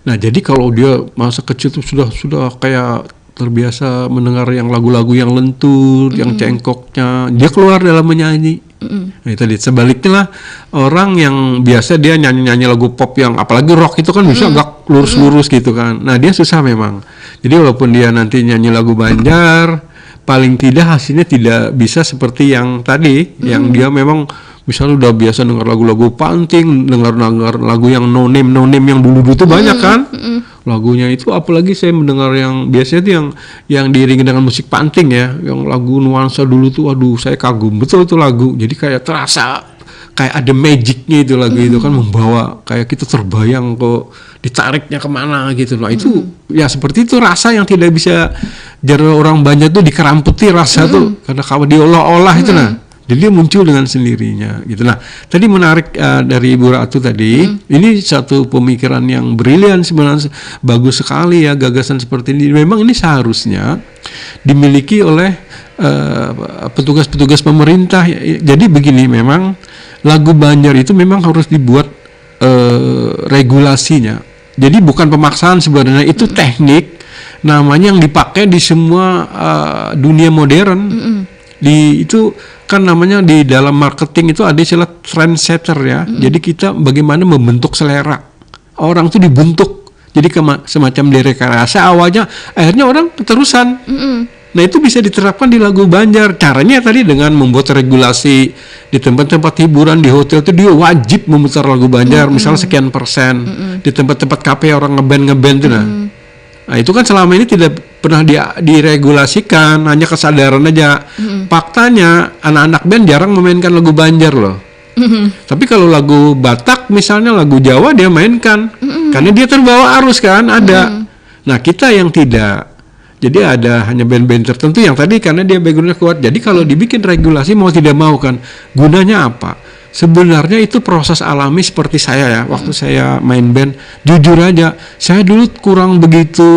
Nah, jadi kalau dia masa kecil itu sudah kayak terbiasa mendengar yang lagu-lagu yang lentur, yang cengkoknya, dia keluar dalam menyanyi. Nah, itu tadi sebaliknya lah orang yang biasa dia nyanyi lagu pop yang apalagi rock itu kan bisa agak lurus-lurus gitu kan. Nah, dia susah memang. Jadi walaupun dia nanti nyanyi lagu Banjar, paling tidak hasilnya tidak bisa seperti yang tadi, yang dia memang misalnya udah biasa dengar lagu-lagu panting, dengar lagu yang no name yang dulu tuh banyak kan. Lagunya itu apalagi saya mendengar yang biasanya tuh yang diiringi dengan musik panting ya, yang lagu nuansa dulu tuh aduh saya kagum betul itu lagu. Jadi kayak terasa kayak ada magicnya itu lagu itu kan, membawa kayak kita terbayang kok ditariknya kemana gitu loh. Itu ya seperti itu rasa yang tidak bisa jadi orang banyak tuh dikeramputi rasa tuh karena kalau diolah-olah itu nah. Jadi dia muncul dengan sendirinya gitu. Nah, tadi menarik dari Ibu Ratu tadi, ini satu pemikiran yang brilian sebenarnya, bagus sekali ya gagasan seperti ini. Memang ini seharusnya dimiliki oleh petugas-petugas pemerintah. Jadi begini, memang lagu Banjar itu memang harus dibuat regulasinya. Jadi bukan pemaksaan sebenarnya, itu teknik namanya yang dipakai di semua dunia modern. Itu kan namanya di dalam marketing itu ada istilah trendsetter ya. Jadi kita bagaimana membentuk selera orang itu dibentuk jadi semacam direkayasa awalnya, akhirnya orang keterusan. Nah itu bisa diterapkan di lagu Banjar. Caranya tadi dengan membuat regulasi di tempat-tempat hiburan, di hotel itu dia wajib memutar lagu Banjar, misalnya sekian persen. Di tempat-tempat kafe orang ngeband tuh nah itu kan selama ini tidak pernah diregulasikan, hanya kesadaran aja. Faktanya anak-anak band jarang memainkan lagu Banjar loh. Tapi kalau lagu Batak misalnya, lagu Jawa dia mainkan, karena dia terbawa arus kan ada. Nah kita yang tidak, jadi ada hanya band-band tertentu yang tadi karena dia backgroundnya kuat. Jadi kalau dibikin regulasi mau tidak mau kan, gunanya apa? Sebenarnya itu proses alami seperti saya ya, waktu saya main band, jujur aja, saya dulu kurang begitu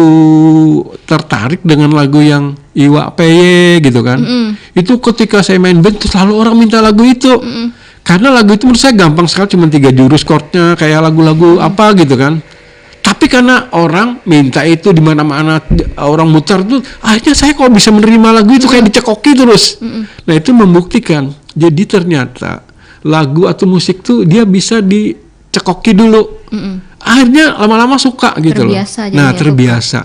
tertarik dengan lagu yang Iwa Peye gitu kan. Itu ketika saya main band tuh selalu orang minta lagu itu. Karena lagu itu menurut saya gampang sekali, cuma 3 jurus chordnya kayak lagu-lagu apa gitu kan. Tapi karena orang minta itu di mana-mana orang muter tuh, akhirnya saya kok bisa menerima lagu itu kayak dicekoki terus. Nah itu membuktikan. Jadi ternyata lagu atau musik tuh dia bisa dicekoki dulu. Akhirnya lama-lama suka gitu terbiasa, loh. Nah terbiasa.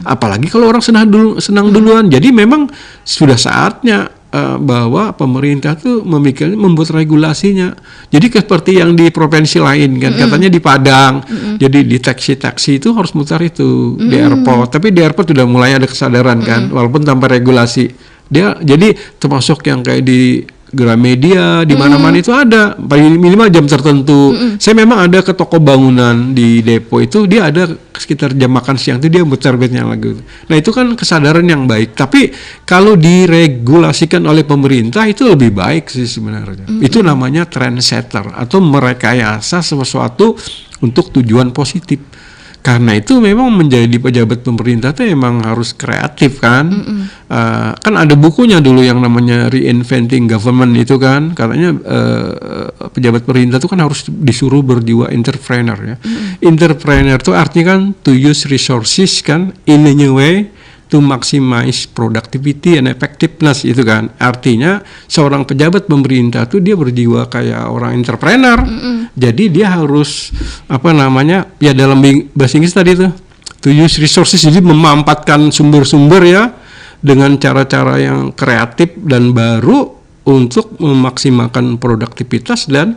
Apalagi kalau orang senang duluan. Jadi memang sudah saatnya bahwa pemerintah tuh membuat regulasinya. Jadi seperti yang di provinsi lain kan, katanya di Padang. Jadi di taksi itu harus mutar itu di airport. Tapi di airport sudah mulai ada kesadaran kan, walaupun tanpa regulasi. Dia jadi termasuk yang kayak di Gramedia di mana-mana itu ada minimal jam tertentu. Saya memang ada ke toko bangunan di Depo itu, dia ada sekitar jam makan siang itu dia muter bandnya lagu. Nah itu kan kesadaran yang baik. Tapi kalau diregulasikan oleh pemerintah itu lebih baik sih sebenarnya. Itu namanya trendsetter atau merekayasa sesuatu untuk tujuan positif. Karena itu memang menjadi pejabat pemerintah itu emang harus kreatif kan. Kan ada bukunya dulu yang namanya Reinventing Government itu kan, katanya pejabat pemerintah itu kan harus disuruh berjiwa entrepreneur ya. Entrepreneur itu artinya kan to use resources kan in a new way to maximize productivity and effectiveness itu kan. Artinya seorang pejabat pemerintah tuh dia berjiwa kayak orang entrepreneur. Jadi dia harus ya dalam bahasa Inggris tadi tuh to use resources, jadi memanfaatkan sumber-sumber ya dengan cara-cara yang kreatif dan baru untuk memaksimalkan produktivitas dan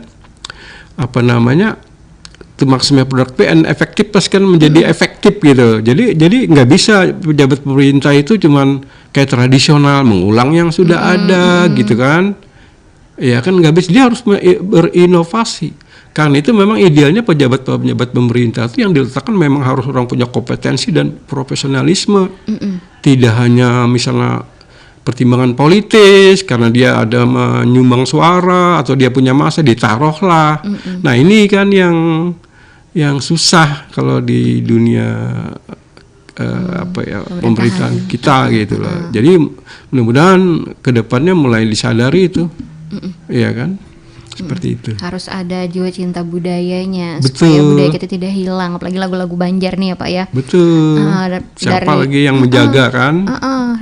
maksimal produktif dan efektivitas kan menjadi efektif gitu. Jadi nggak bisa pejabat pemerintah itu cuman kayak tradisional mengulang yang sudah ada gitu kan. Ya kan nggak bisa, dia harus berinovasi. Karena itu memang idealnya pejabat pemerintah itu yang diletakkan memang harus orang punya kompetensi dan profesionalisme. Tidak hanya misalnya pertimbangan politis karena dia ada menyumbang suara atau dia punya masa ditaruhlah. Nah ini kan yang susah kalau di dunia pemerintahan kita gitu loh. Jadi mudah-mudahan kedepannya mulai disadari itu, ya kan, seperti itu. Harus ada jiwa cinta budayanya. Betul. Supaya budaya kita tidak hilang, apalagi lagu-lagu Banjar nih ya Pak ya. Betul. Siapa lagi yang menjaga kan?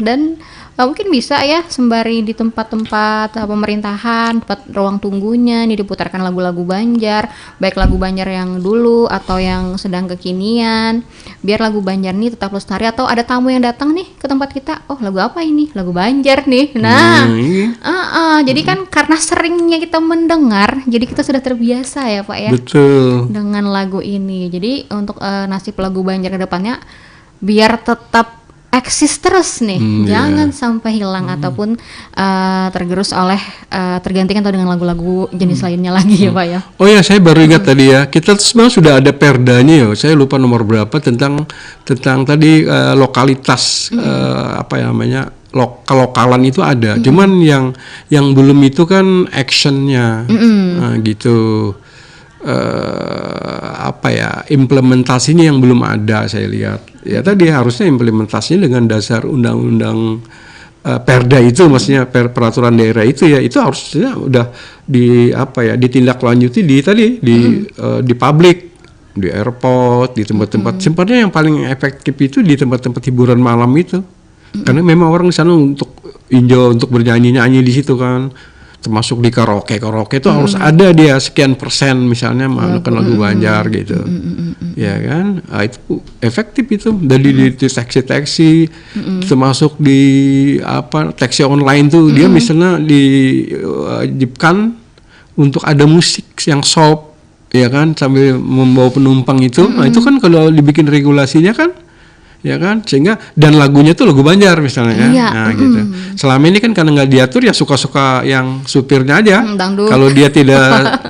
Dan mungkin bisa ya sembari di tempat-tempat pemerintahan, tempat ruang tunggunya nih diputarkan lagu-lagu Banjar, baik lagu Banjar yang dulu atau yang sedang kekinian, biar lagu Banjar nih tetap lestari. Atau ada tamu yang datang nih ke tempat kita, oh lagu apa ini? Lagu Banjar nih. Nah, jadi kan karena seringnya kita mendengar, jadi kita sudah terbiasa ya Pak ya. Betul. Dengan lagu ini. Jadi untuk nasib lagu Banjar ke depannya biar tetap eksis terus nih, jangan sampai hilang ataupun tergerus oleh tergantikan atau dengan lagu-lagu jenis lainnya lagi ya Pak ya. Oh ya, saya baru ingat tadi ya, kita sebenarnya sudah ada perdanya ya, saya lupa nomor berapa tentang tadi lokalitas kelokalan itu ada, cuman yang belum itu kan actionnya, gitu. Implementasinya yang belum ada saya lihat. Ya tadi harusnya implementasinya dengan dasar undang-undang perda itu, maksudnya peraturan daerah itu ya, itu harusnya udah ditindaklanjuti di publik, di airport, di tempat-tempat. Sebenarnya yang paling efektif itu di tempat-tempat hiburan malam itu. Karena memang orang di sana untuk enjoy, untuk bernyanyi-nyanyi di situ kan. Termasuk di karaoke itu harus ada dia sekian persen misalnya menggunakan lagu Banjar gitu, ya kan, itu efektif itu. Dari di taksi, termasuk di taksi online tuh dia misalnya diwajibkan untuk ada musik yang soft, ya kan, sambil membawa penumpang itu. Nah itu kan kalau dibikin regulasinya kan, ya kan, sehingga dan lagunya tuh lagu Banjar misalnya kan, nah gitu. Selama ini kan karena nggak diatur ya suka-suka yang supirnya aja. Kalau dia tidak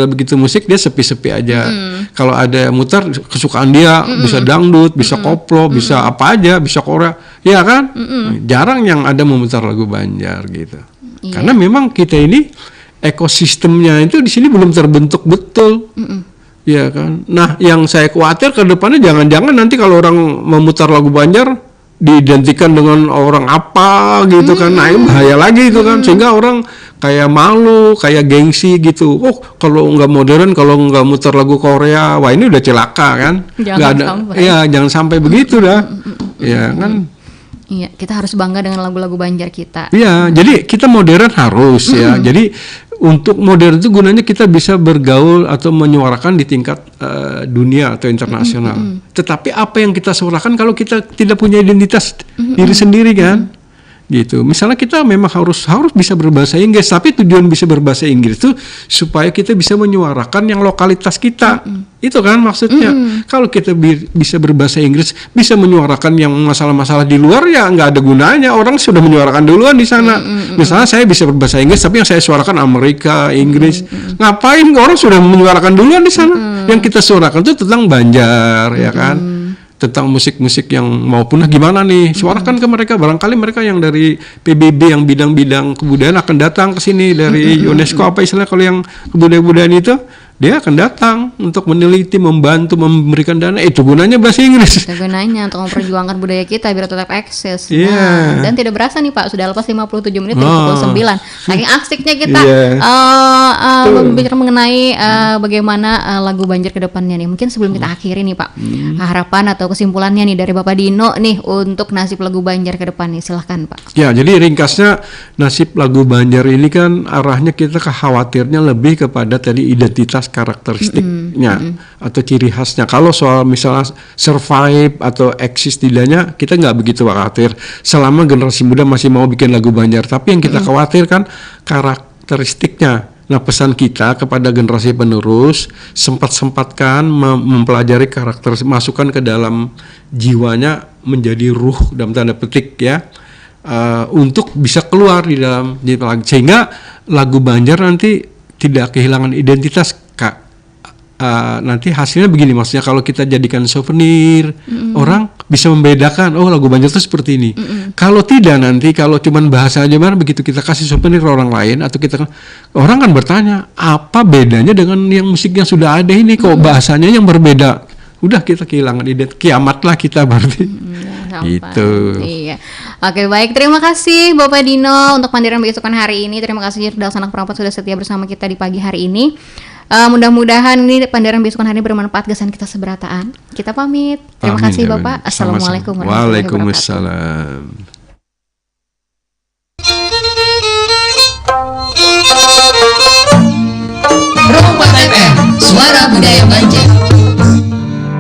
begitu musik dia sepi-sepi aja. Kalau ada muter kesukaan dia, bisa dangdut, bisa koplo, bisa apa aja, bisa Korea, ya kan. Jarang yang ada memutar lagu Banjar gitu. Karena memang kita ini ekosistemnya itu di sini belum terbentuk betul. Ya kan. Nah, yang saya khawatir ke depannya jangan-jangan nanti kalau orang memutar lagu Banjar diidentikan dengan orang apa gitu kan. Nah, ini bahaya lagi itu kan. Sehingga orang kayak malu, kayak gengsi gitu. Oh, kalau nggak modern, kalau nggak muter lagu Korea, wah ini udah celaka kan. Jangan sampai begitu dah. Ya kan. Iya, kita harus bangga dengan lagu-lagu Banjar kita. Iya, jadi kita modern harus ya. Jadi untuk modern itu gunanya kita bisa bergaul atau menyuarakan di tingkat dunia atau internasional. Tetapi apa yang kita suarakan kalau kita tidak punya identitas diri sendiri kan? Gitu. Misalnya kita memang harus bisa berbahasa Inggris, tapi tujuan bisa berbahasa Inggris itu supaya kita bisa menyuarakan yang lokalitas kita. Itu kan maksudnya. Kalau kita bisa berbahasa Inggris, bisa menyuarakan yang masalah-masalah di luar, ya nggak ada gunanya. Orang sudah menyuarakan duluan di sana. Misalnya saya bisa berbahasa Inggris, tapi yang saya suarakan Amerika, Inggris. Ngapain? Orang sudah menyuarakan duluan di sana. Yang kita suarakan itu tentang Banjar, ya kan? Tentang musik-musik yang maupun gimana nih, suarakan ke mereka. Barangkali mereka yang dari PBB yang bidang-bidang kebudayaan akan datang ke sini, dari UNESCO apa istilahnya kalau yang kebudayaan itu, dia akan datang untuk meneliti, membantu, memberikan dana. Itu gunanya bahasa Inggris. Itu gunanya untuk memperjuangkan budaya kita biar tetap eksis. Nah, dan tidak berasa nih Pak, sudah lepas 57 menit dari pukul 9. Saking asiknya kita berbicara mengenai bagaimana lagu Banjar ke depannya nih. Mungkin sebelum kita akhiri nih Pak, harapan atau kesimpulannya nih dari Bapak Dino nih untuk nasib lagu Banjar ke depan nih, silahkan Pak. Ya, jadi ringkasnya nasib lagu Banjar ini kan arahnya kita khawatirnya lebih kepada tadi identitas karakteristiknya atau ciri khasnya. Kalau soal misalnya survive atau eksis tidaknya, kita nggak begitu khawatir selama generasi muda masih mau bikin lagu Banjar. Tapi yang kita khawatirkan karakteristiknya. Nah, pesan kita kepada generasi penerus, sempat-sempatkan mempelajari karakter, masukkan ke dalam jiwanya menjadi ruh dalam tanda petik ya. untuk bisa keluar di dalam lagu, sehingga lagu Banjar nanti tidak kehilangan identitas, Kak. Nanti hasilnya begini, maksudnya kalau kita jadikan souvenir, orang bisa membedakan, oh lagu Banjar itu seperti ini. Kalau tidak, nanti kalau cuman bahasa aja, begitu kita kasih souvenir ke orang lain, atau orang kan bertanya, apa bedanya dengan yang musik yang sudah ada ini, kok bahasanya yang berbeda? Udah kita kehilangan identitas, kiamatlah kita berarti. Gitu. Iya. Oke, baik, terima kasih Bapak Dino untuk pandiran besokan hari ini. Terima kasih Cerdas Anak Perempuan sudah setia bersama kita di pagi hari ini. Mudah-mudahan ini pandiran besokan hari ini bermanfaat, kesan kita seberataan. Kita pamit. Terima kasih Bapak. Assalamualaikum warahmatullahi wabarakatuh. Waalaikumsalam. Rompat FM, suara budaya Banjar.